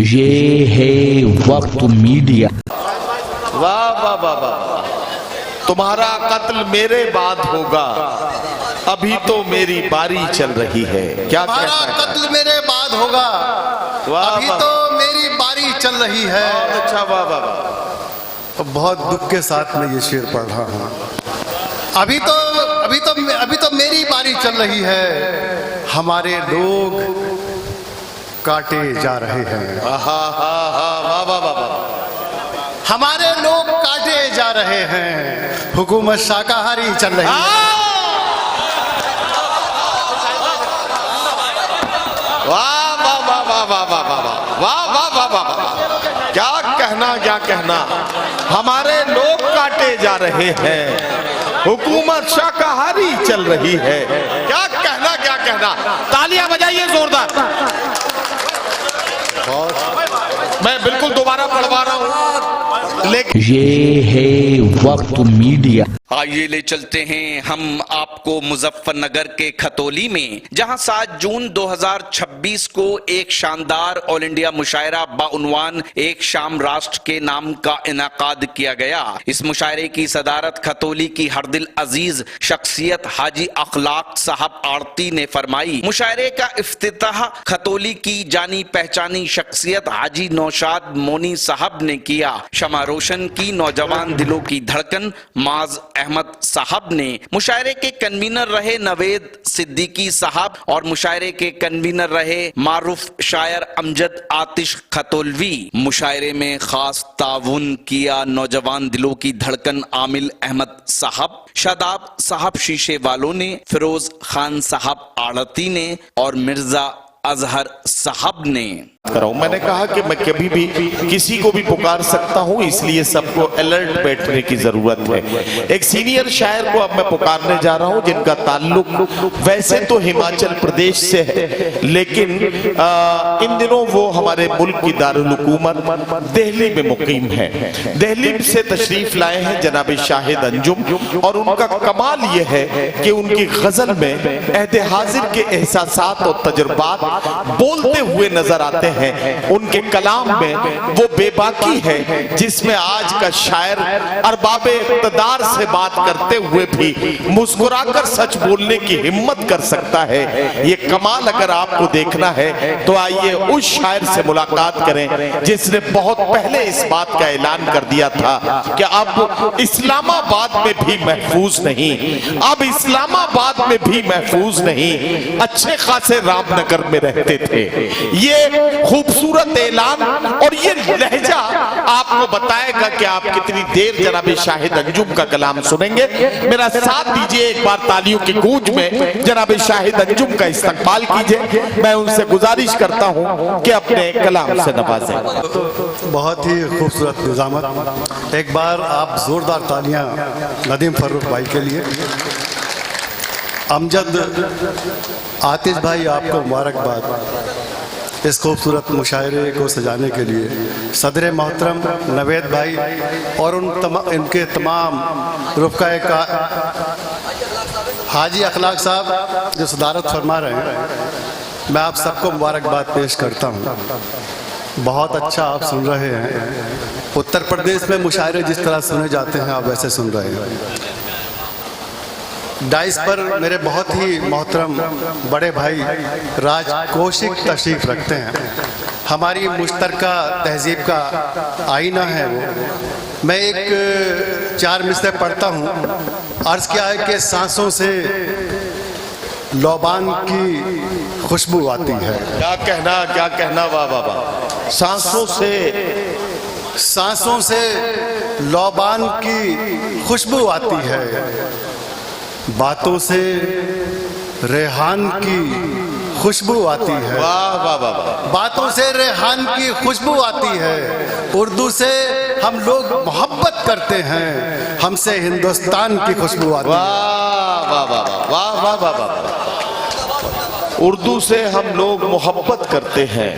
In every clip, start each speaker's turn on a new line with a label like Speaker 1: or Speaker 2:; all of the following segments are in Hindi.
Speaker 1: ये है वक्त मीडिया।
Speaker 2: वाह वाह वाह वाह। तुम्हारा कत्ल मेरे बाद होगा, अभी तो मेरी बारी चल रही है। क्या
Speaker 3: तुम्हारा कत्ल मेरे बाद होगा, अभी तो मेरी बारी चल रही है।
Speaker 2: अच्छा वाह वाह वाह।
Speaker 3: तो बहुत दुख के साथ मैं ये शेर पढ़ रहा हूँ। अभी तो मेरी बारी चल रही है, हमारे लोग काटे जा रहे हैं।
Speaker 2: वाह वाह वाह।
Speaker 3: हमारे लोग काटे जा रहे हैं, हुकूमत शाकाहारी चल रही है।
Speaker 2: वाह वाह वाह वाह वाह वाह वाह वाह वाह वाह वाह। क्या कहना क्या कहना। हमारे लोग काटे जा रहे हैं, हुकूमत शाकाहारी चल रही है। क्या कहना क्या कहना। तालियां बजाइए जोरदार। मैं बिल्कुल दोबारा पढ़वा रहा हूं, लेकिन
Speaker 1: ये है वक्त मीडिया।
Speaker 4: आइए ले चलते हैं हम आपको मुजफ्फरनगर के खतौली में, जहां 7 जून 2026 को एक शानदार ऑल इंडिया मुशायरा बाउनवान एक शाम राष्ट्र के नाम का इनाकाद किया गया। इस मुशायरे की सदारत खतौली की हरदिल अजीज शख्सियत हाजी अखलाक साहब आरती ने फरमाई। मुशायरे का इफ्तिताह खतौली की जानी पहचानी शख्सियत हाजी नौशाद मोनी साहब ने किया। शमा रोशन की नौजवान दिलों की धड़कन माज अहमद साहब ने, मुशायरे के कन्वीनर रहे नवेद सिद्दीकी साहब और मुशायरे के कन्वीनर रहे मारूफ शायर अमजद आतिश खतौलवी। मुशायरे में खास ताउन किया नौजवान दिलों की धड़कन आमिल अहमद साहब, शादाब साहब शीशे वालों ने, फिरोज खान साहब आड़ती ने और मिर्जा अजहर साहब ने।
Speaker 2: मैंने कहा कि मैं कभी भी किसी को भी पुकार सकता हूं, इसलिए सबको अलर्ट बैठने की जरूरत है। एक सीनियर शायर को अब मैं पुकारने जा रहा हूं, जिनका ताल्लुक वैसे तो हिमाचल प्रदेश से है, लेकिन इन दिनों वो हमारे मुल्क की दारुल हुकूमत दिल्ली में मुकीम है। दिल्ली से तशरीफ लाए हैं जनाब शाहिद अंजुम, और उनका कमाल यह है कि उनकी गजल में अहद हाजिर के एहसासात और तजुर्बात बोलते हुए नजर आते हैं। उनके कलाम में वो बेबाकी है जिसमें आज का शायर अरबाब इक़्तिदार से बात करते हुए भी मुस्कुराकर सच बोलने की हिम्मत कर सकता है। ये कमाल अगर आपको देखना है तो आइए उस शायर से मुलाकात करें जिसने बहुत पहले इस बात का ऐलान कर दिया था कि अब इस्लामाबाद में भी महफूज नहीं, अब इस्लामाबाद में भी महफूज नहीं, अच्छे खासे रामनगर में रहते थे। ये खूबसूरत ऐलान और ये लहजा आपको बताएगा कि आप कितनी देर जनाब शाहिद अंजुम का कलाम सुनेंगे। मेरा साथ दीजिए, एक बार तालियों की गूंज में जनाब शाहिद अंजुम का इस्तकबाल कीजिए। मैं उनसे गुजारिश करता हूं कि अपने कलाम से नवाजें।
Speaker 3: बहुत ही खूबसूरत निजामत। एक बार आप जोरदार तालियां नदीम फर्रुख भाई के लिए। अमजद आतिश भाई, आपको मुबारकबाद इस खूबसूरत मुशायरे को सजाने के लिए। सदर मोहतरम नवेद भाई और इनके तमाम रुफ़क़ाए का हाजी अखलाक साहब जो सदारत फरमा रहे हैं, मैं आप सबको मुबारकबाद पेश करता हूँ। बहुत अच्छा आप सुन रहे हैं। उत्तर प्रदेश में मुशायरे जिस तरह सुने जाते हैं आप वैसे सुन रहे हैं। डाइस पर मेरे बहुत ही मोहतरम बड़े भाई राज कौशिक तशरीफ रखते हैं। हमारी मुश्तरका तहजीब का आईना है वो। मैं एक 4 मिसरे पढ़ता हूँ। अर्ज़ किया है कि सांसों से लौबान की खुशबू आती है।
Speaker 2: क्या कहना वाह वाह वाह।
Speaker 3: सांसों से लौबान की खुशबू आती है, बातों से रेहान की खुशबू आती है।
Speaker 2: वाह वाह वाह।
Speaker 3: बातों से रेहान की खुशबू आती है। उर्दू से हम लोग मोहब्बत करते हैं, हमसे हिंदुस्तान की खुशबू आती है।
Speaker 2: वाह वाह वाह वाह वाह वाह वाह। उर्दू से हम लोग मोहब्बत करते हैं,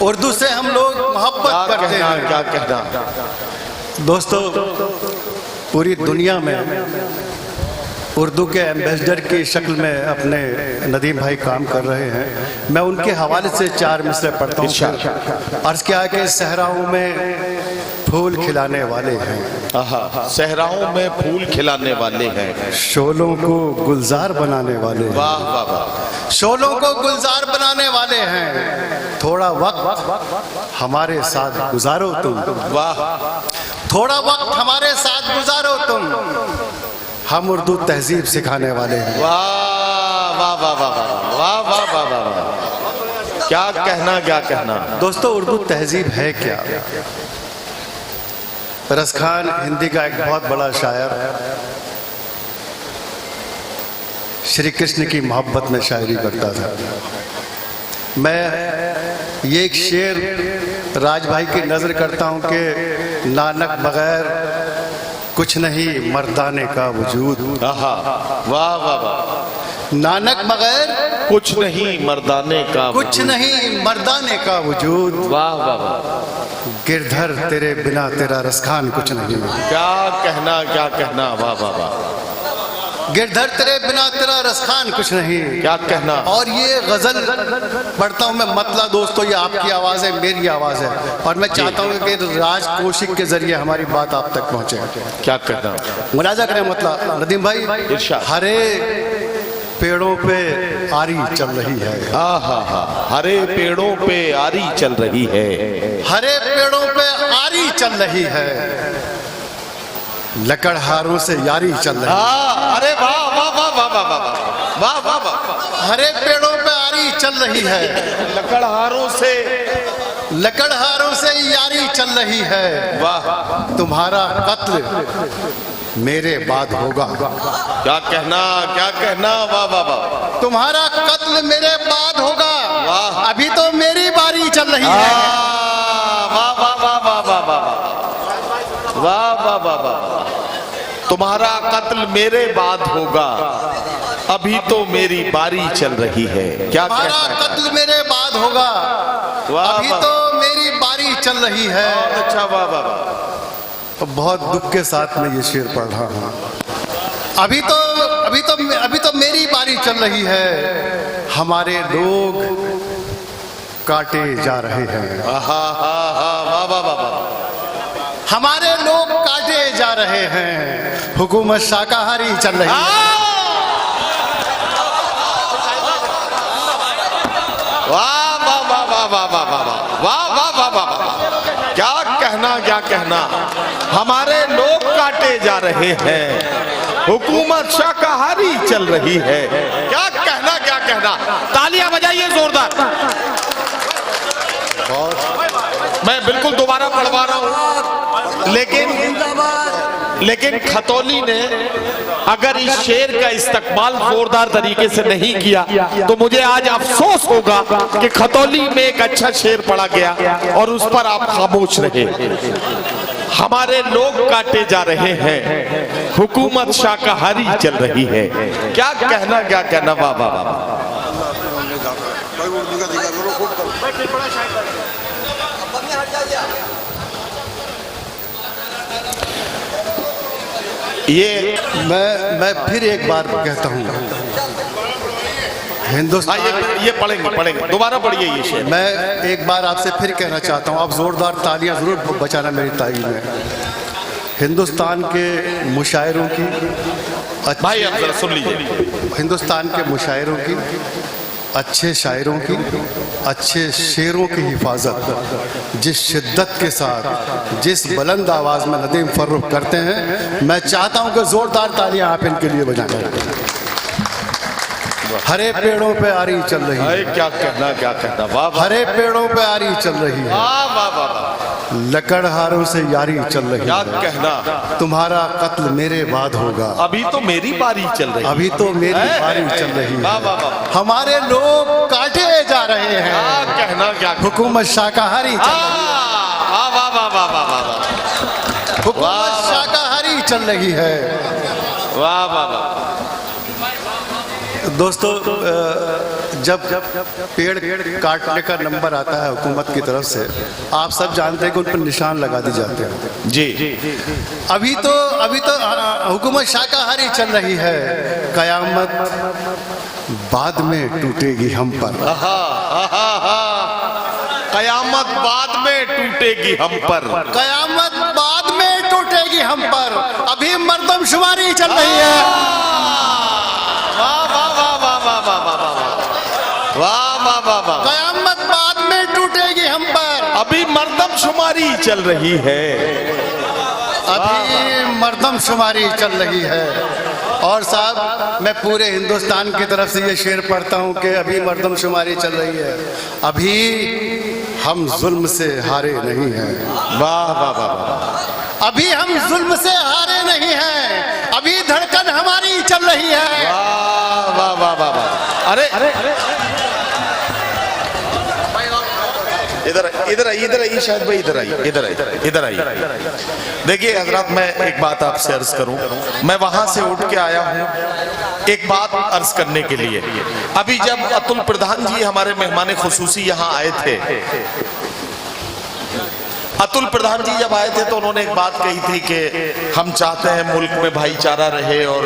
Speaker 3: उर्दू से हम लोग मोहब्बत करते हैं।
Speaker 2: क्या कहना।
Speaker 3: दोस्तों, पूरी दुनिया में उर्दू के एम्बेसडर की शक्ल में अपने नदीम भाई काम कर रहे हैं। मैं उनके हवाले से 4 मिसरे पढ़ता हूँ। अर्ज किया कि सहराओं में फूल खिलाने वाले हैं,
Speaker 2: सहराओं में फूल खिलाने वाले हैं,
Speaker 3: शोलों को गुलजार बनाने वाले हैं।
Speaker 2: वाह वाह वाह,
Speaker 3: शोलों को गुलजार बनाने वाले हैं। थोड़ा वक्त हमारे साथ गुजारो तुम,
Speaker 2: वाह,
Speaker 3: थोड़ा वक्त हमारे साथ गुजारो तुम, हम उर्दू तहजीब सिखाने वाले हैं।
Speaker 2: वाह वाह वाह वाह वाह वाह वाह वाह वाह, क्या कहना क्या कहना।
Speaker 3: दोस्तों, उर्दू तहजीब है क्या? रस खान हिंदी का एक बहुत बड़ा शायर, श्री कृष्ण की मोहब्बत में शायरी करता था। मैं ये एक शेर राज भाई की नजर करता हूं कि नानक बगैर कुछ नहीं मर्दाने का वजूद।
Speaker 2: वाह वाह वाह,
Speaker 3: नानक बगैर
Speaker 2: कुछ नहीं मर्दाने का,
Speaker 3: कुछ नहीं मर्दाने का वजूद।
Speaker 2: वाह वाह वाह,
Speaker 3: गिरधर तेरे बिना तेरा रसखान कुछ नहीं।
Speaker 2: क्या कहना क्या कहना, वाह वाह वाह,
Speaker 3: गिरधर तेरे बिना तेरा रसखान कुछ नहीं,
Speaker 2: क्या कहना।
Speaker 3: और ये गजल पढ़ता हूँ मैं, मतलब दोस्तों ये आपकी आवाज है, मेरी आवाज है, और मैं चाहता हूँ कि राज कौशिक के जरिए हमारी बात आप तक पहुंचे।
Speaker 2: क्या कहना,
Speaker 3: मुलाजा करें। मतलब नदीम भाई,
Speaker 2: इरशाद।
Speaker 3: हरे पेड़ों पे आरी चल रही है,
Speaker 2: हरे पेड़ों पे आरी चल रही है,
Speaker 3: हरे पेड़ों पे आरी चल रही है, लकड़हारों से यारी चल रही है।
Speaker 2: अरे वाह वाह वाह वाह वाह वाह वाह वाह वाह,
Speaker 3: हरे पेड़ों पे आरी चल रही है,
Speaker 2: लकड़हारों से
Speaker 3: यारी चल रही है।
Speaker 2: वाह,
Speaker 3: तुम्हारा कत्ल मेरे बाद होगा।
Speaker 2: क्या कहना क्या कहना, वाह वाह वाह,
Speaker 3: तुम्हारा कत्ल मेरे बाद होगा,
Speaker 2: वाह,
Speaker 3: अभी तो मेरी बारी चल रही है।
Speaker 2: वाह वाह वाह वाह वाह वाह वाह वाह वाह वाह, तुम्हारा कत्ल मेरे बाद होगा, अभी तो मेरी बारी चल रही है। क्या
Speaker 3: तुम्हारा कत्ल मेरे बाद होगा, अभी तो मेरी बारी चल रही है।
Speaker 2: अच्छा, वाह वाह वाह,
Speaker 3: बहुत दुख के साथ में ये शेर पढ़ रहा हूँ। अभी तो मेरी बारी चल रही है, हमारे लोग काटे जा रहे हैं।
Speaker 2: वाह वाह वाह,
Speaker 3: हमारे लोग काटे जा रहे हैं, हुकूमत शाकाहारी चल रही है।
Speaker 2: वाह वाह वाह वाह वाह वाह वाह वाह वाह वाह वाह, क्या कहना क्या कहना, हमारे लोग काटे जा रहे हैं, हुकूमत शाकाहारी चल रही है। क्या कहना क्या कहना, तालियां बजाइए जोरदार। मैं बिल्कुल दोबारा पढ़वा रहा हूं, लेकिन खतौली ने अगर इस शेर का इस्तकबाल जोरदार तरीके से नहीं किया तो मुझे आज अफसोस होगा कि खतौली में एक अच्छा शेर पढ़ा गया और उस पर आप खामोश रहे। हमारे लोग काटे जा रहे हैं, हुकूमत शाकाहारी चल रही है। क्या कहना क्या कहना, वाह वाह वाह, ये
Speaker 3: मैं फिर एक बार कहता हूँ, हिंदुस्तान,
Speaker 2: ये पढ़ेंगे दोबारा पढ़िए ये शेर।
Speaker 3: मैं एक बार आपसे फिर कहना चाहता हूँ, आप जोरदार तालियां जरूर बचाना मेरी तारीफ में। हिंदुस्तान के मुशायरों की,
Speaker 2: भाई आप जरा सुन लीजिए,
Speaker 3: हिंदुस्तान के मुशायरों की, अच्छे शायरों की, अच्छे शेरों की हिफाजत जिस शिद्दत के साथ, जिस बुलंद आवाज में नदीम फर्रुख करते हैं, मैं चाहता हूं कि जोरदार तालियां आप इनके लिए बजाएं। हरे पेड़ों पे आरी चल रही है,
Speaker 2: क्या कहना क्या कहना, वाह,
Speaker 3: हरे पेड़ों पे आरी चल रही है,
Speaker 2: वाह वाह वाह,
Speaker 3: लकड़हारों से यारी चल रही
Speaker 2: क्या
Speaker 3: है,
Speaker 2: कहना,
Speaker 3: तुम्हारा कत्ल मेरे बाद होगा,
Speaker 2: अभी तो मेरी बारी चल रही,
Speaker 3: अभी तो मेरी बारी चल रही
Speaker 2: वाह
Speaker 3: है,
Speaker 2: वाह वाह,
Speaker 3: हमारे लोग काटे जा रहे हैं,
Speaker 2: क्या कहना क्या,
Speaker 3: हुकूमत शाकाहारी चल रही है,
Speaker 2: वाह वाह वाह वाह वाह वाह,
Speaker 3: हुकूमत शाकाहारी चल रही है।
Speaker 2: वाह वाह वाह,
Speaker 3: दोस्तों, जब पेड़ काटने का नंबर आता है हुकूमत की तरफ से, आप सब जानते हैं कि उन पर निशान लगा दी जाते हैं।
Speaker 2: जी,
Speaker 3: अभी तो हुकूमत शाकाहारी चल रही है, कयामत बाद में टूटेगी हम पर।
Speaker 2: कयामत बाद में टूटेगी हम पर,
Speaker 3: कयामत बाद में टूटेगी हम पर, अभी मर्दमशुमारी चल रही है।
Speaker 2: वाह वाह वाह वाह वाह वाह वाह वाह वाह वाह वाह,
Speaker 3: कयामत बाद में टूटेगी हम पर,
Speaker 2: अभी मर्दमशुमारी चल रही है,
Speaker 3: अभी मर्दमशुमारी चल रही है। और साहब, मैं पूरे हिंदुस्तान की तरफ से ये शेर पढ़ता हूँ कि अभी मर्दमशुमारी चल रही है, अभी हम जुल्म से हारे नहीं हैं।
Speaker 2: वाह वाह वाह वाह,
Speaker 3: अभी हम जुल्म से हारे नहीं हैं, अभी धड़कन हमारी चल रही है।
Speaker 2: वाह वाह वाह वाह वाह। अरे इधर आइए शायद भाई, इधर आइए। देखिए हजरत, मैं एक बात आपसे अर्ज करूं, मैं वहां से उठ के आया हूं एक बात अर्ज करने के लिए। अभी जब अतुल प्रधान जी हमारे मेहमान खुसूसी यहाँ आए थे, अतुल प्रधान जी जब आए थे तो उन्होंने एक बात कही थी कि हम चाहते हैं मुल्क में भाईचारा रहे और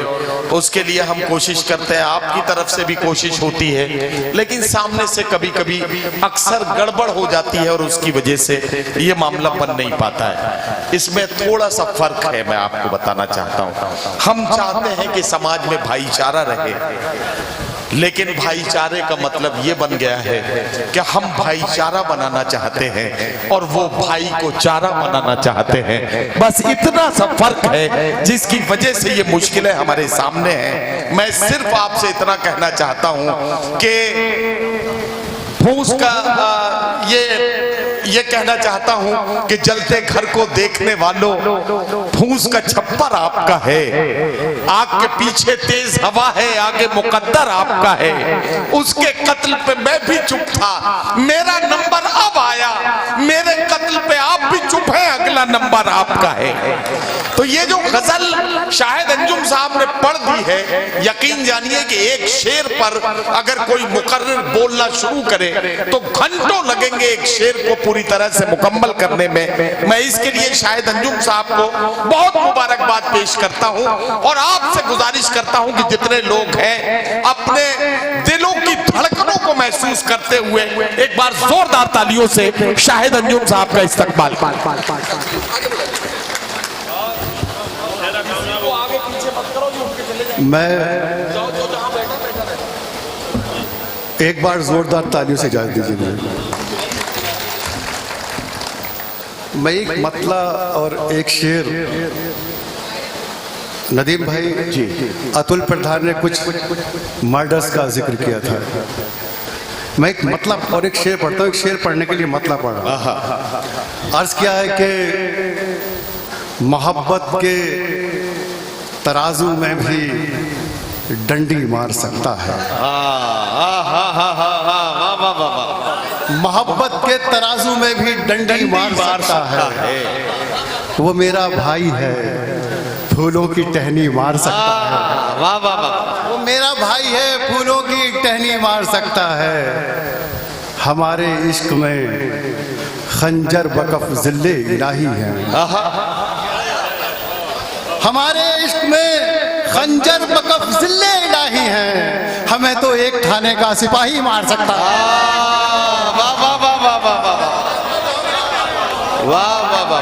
Speaker 2: उसके लिए हम कोशिश करते हैं, आपकी तरफ से भी कोशिश होती है, लेकिन सामने से कभी कभी अक्सर गड़बड़ हो जाती है और उसकी वजह से ये मामला बन नहीं पाता है। इसमें थोड़ा सा फर्क है, मैं आपको बताना चाहता हूँ। हम चाहते हैं कि समाज में भाईचारा रहे, लेकिन भाईचारे का मतलब ये बन गया है कि हम भाईचारा बनाना चाहते हैं और वो भाई को चारा बनाना चाहते हैं। बस इतना सा फर्क है जिसकी वजह से ये मुश्किलें हमारे सामने हैं। मैं सिर्फ आपसे इतना कहना चाहता हूं कि फूस का ये कहना चाहता हूं कि जलते घर को देखने वालों, फूस का छप्पर आपका है, आग के पीछे तेज हवा है, आगे मुकद्दर आपका है। उसके कत्ल पे मैं भी चुप था, मेरा नंबर अब आया, मेरे कत्ल पे आप भी चुप हैं, अगला नंबर आपका है। तो ये जो गजल शाहिद अंजुम साहब ने पढ़ दी है, यकीन जानिए कि एक शेर पर अगर कोई मुकर्रिर बोलना शुरू करे तो घंटों लगेंगे एक शेर को पूरी तरह से मुकम्मल करने में। मैं इसके लिए शाहिद अंजुम साहब को बहुत मुबारकबाद पेश करता हूं और आपसे गुजारिश करता हूं कि जितने लोग हैं अपने दिलों की धड़कनों को महसूस करते हुए एक बार जोरदार तालियों से शाहिद अंजुम साहब का इस्तकबाल।
Speaker 3: मैं एक बार जोरदार तालियों से इजाज़त दीजिए मुझे। मैं एक मतला और एक शेर, नदीम भाई जी, अतुल प्रधान ने कुछ मर्डर्स का जिक्र किया था, मैं एक मतलब और एक शेर पढ़ता हूँ। एक शेर पढ़ने के लिए मतलब पढ़ रहा। अर्ज किया है कि मोहब्बत के तराजू में भी डंडी मार सकता है। मोहब्बत के तराजू में भी डंडी मार सकता है। वो मेरा भाई है, फूलों की टहनी मार सकता है।
Speaker 2: वाह वाह वाह,
Speaker 3: वो मेरा भाई है, फूलों की टहनी मार सकता है। हमारे इश्क में खंजर बकफ जिल्ले इलाही है। हमारे इश्क में खंजर बकफ जिल्ले इलाही हैं, हमें तो एक थाने का सिपाही मार सकता है।
Speaker 2: वाह वाह वाह वाह वाह वाह वाह वाह वाह वाह,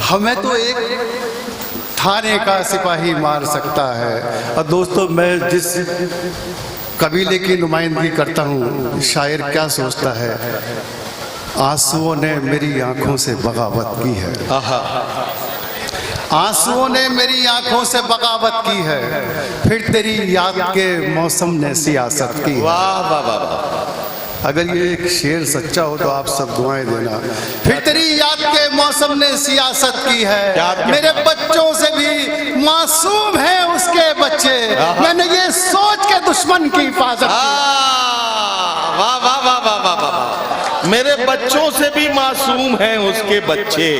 Speaker 3: हमें तो एक थाने का सिपाही मार सकता है। और दोस्तों, मैं जिस कबीले की नुमाइंदगी करता हूँ, शायर क्या सोचता है, आंसुओं ने मेरी आंखों से बगावत की है। आंसुओं ने मेरी आंखों से बगावत की है, फिर तेरी याद के मौसम ने सियासत की है।
Speaker 2: वाह वाह वाह।
Speaker 3: अगर ये एक शेर सच्चा हो तो आप सब दुआएं देना। फिर तेरी याद के मौसम ने सियासत की है, मेरे बच्चों से भी मासूम हैं उसके बच्चे, मैंने ये सोच के दुश्मन की हिफाजत की।
Speaker 2: वाह वाह वाह वाह वाह वाह, मेरे बच्चों से भी मासूम हैं उसके बच्चे,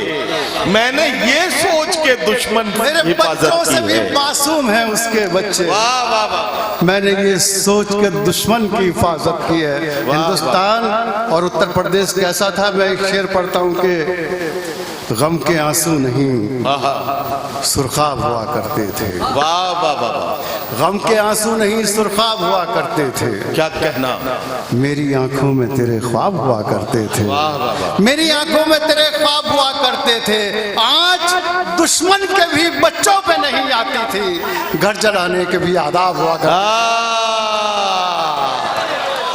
Speaker 2: मैंने ये सोच सोच के दुश्मन
Speaker 3: मेरे
Speaker 2: हिफाजत
Speaker 3: बच्चों से
Speaker 2: की
Speaker 3: भी
Speaker 2: है।
Speaker 3: मासूम हैं उसके बच्चे।
Speaker 2: वाह वाह वाह।
Speaker 3: मैंने ये सोच के दुश्मन की हिफाजत की है। हिंदुस्तान और उत्तर प्रदेश कैसा था, मैं एक शेर पढ़ता हूँ कि गम के आंसू नहीं सुरखाब हुआ करते थे।
Speaker 2: वाह वाह वाह वाह।
Speaker 3: गम के आंसू नहीं सुरखाब हुआ करते थे।
Speaker 2: क्या कहना।
Speaker 3: मेरी आंखों में तेरे ख्वाब हुआ करते थे।
Speaker 2: वाह वाह वाह।
Speaker 3: मेरी आंखों में तेरे ख्वाब हुआ करते थे। आज दुश्मन के भी बच्चों पे नहीं आती थी, घर जलाने के भी आदाब हुआ करते।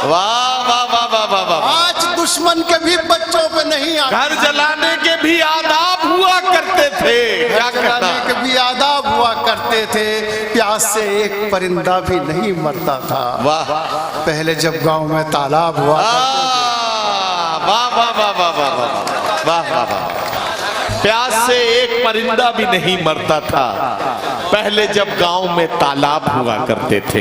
Speaker 2: वाह वाह वाह वाह वाह वाह।
Speaker 3: आज दुश्मन के भी बच्चों पे नहीं आती।
Speaker 2: घर जलाने के भी आदाब हुआ करते थे। क्या
Speaker 3: घर जलाने
Speaker 2: कहना।
Speaker 3: के भी आदाब हुआ करते थे। प्यास से एक परिंदा भी नहीं मरता था।
Speaker 2: वाह
Speaker 3: पहले जब गांव में तालाब हुआ
Speaker 2: वाह वाह वाह वाह वाह वाह वाह वाह वाह। प्यास से एक परिंदा भी नहीं मरता था, पहले जब गांव में तालाब हुआ करते थे।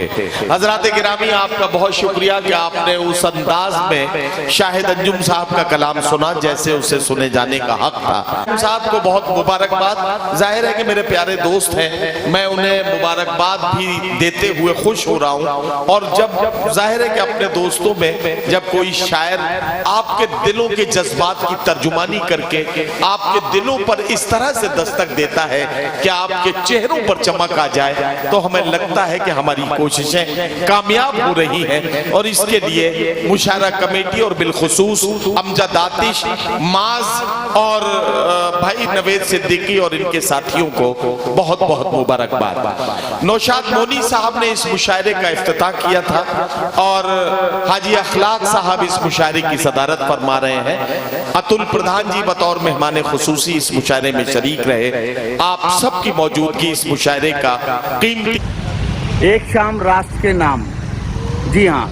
Speaker 2: हजरात गिरामी, आपका बहुत शुक्रिया कि आपने उस अंदाज में शाहिद अंजुम साहब का कलाम सुना जैसे उसे सुने जाने का हक था। अंजुम साहब को बहुत मुबारकबाद। जाहिर है कि मेरे प्यारे दोस्त हैं, मैं उन्हें मुबारकबाद भी देते हुए खुश हो रहा हूँ। और जब जाहिर है कि अपने दोस्तों में जब कोई शायर आपके दिलों के जज्बात की तर्जुमानी करके आपके दिलों पर इस तरह से दस्तक देता है कि आपके चेहरों पर चमक आ जाए, तो हमें लगता है कि हमारी कोशिशें कामयाब हो रही हैं। और इसके लिए मुशायरा कमेटी और बिलखुसूस अमजद आतिश, माज और भाई नवेद सिद्दीकी और इनके साथियों को बहुत बहुत मुबारकबाद। नौशाद मोनी साहब ने इस मुशायरे का इफ्तिताह किया था और हाजी अखलाक साहब इस मुशायरे की सदारत फरमा रहे हैं। अतुल प्रधान जी बतौर मेहमान खुसूसी इस मुशायरे में शरीक रहे। आप सबकी मौजूदगी इस मुशायरे का कीमती।
Speaker 5: एक शाम राष्ट्र के नाम। जी हाँ,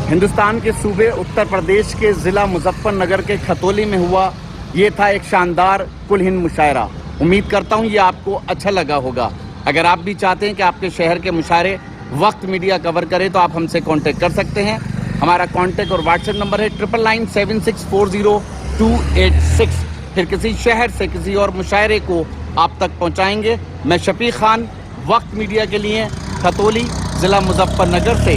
Speaker 5: हिंदुस्तान के सूबे उत्तर प्रदेश के ज़िला मुजफ्फरनगर के खतौली में हुआ ये था एक शानदार कुल हिंद मुशायरा। उम्मीद करता हूँ ये आपको अच्छा लगा होगा। अगर आप भी चाहते हैं कि आपके शहर के मुशायरे वक्त मीडिया कवर करे तो आप हमसे कांटेक्ट कर सकते हैं। हमारा कांटेक्ट और व्हाट्सएप नंबर है 9997640286। फिर किसी शहर से किसी और मुशायरे को आप तक पहुंचाएंगे। मैं शफीक खान, वक्त मीडिया के लिए खतौली, ज़िला मुजफ्फरनगर से।